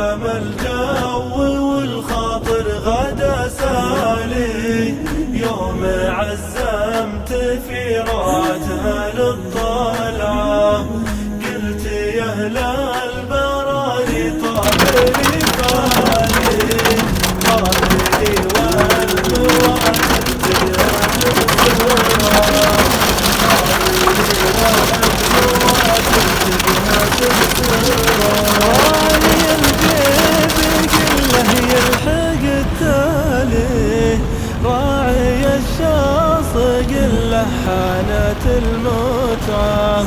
حمام الجو والخاطر غدا سالي، يوم عزمت في روعتها للطلعة، قلت يا أهل البراري طابلي بالي، طابلي والمواد تجهز السرعة، طابلي والمواد تجهز السرعة، وعلي الجيب كله يلحق التالي، راعي الشاص قله حانت المتعة،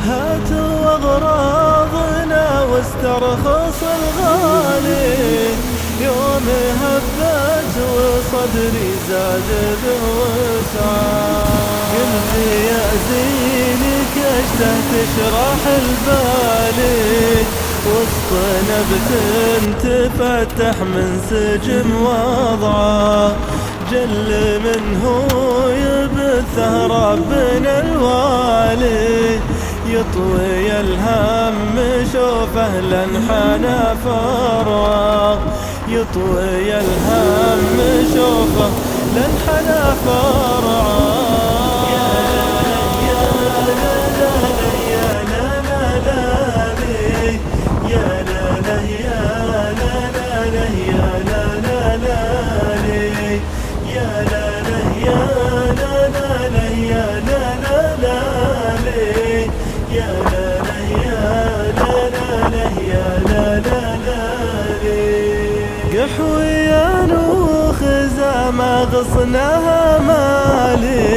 هاتوا أغراضنا واسترخص الغالي، يوم هبت وصدري زاد بوسعة، قلت يا زيني كشته تشرح البالي، وسط نبت تفتح من سجم وضعه، جل منه يبثه ربنا الوالي، يطوي الهم شوفه لنحنى فرعه، يطوي الهم شوفه لنحنى فرعه، قحوي يا نوخ ما غصنها مالي.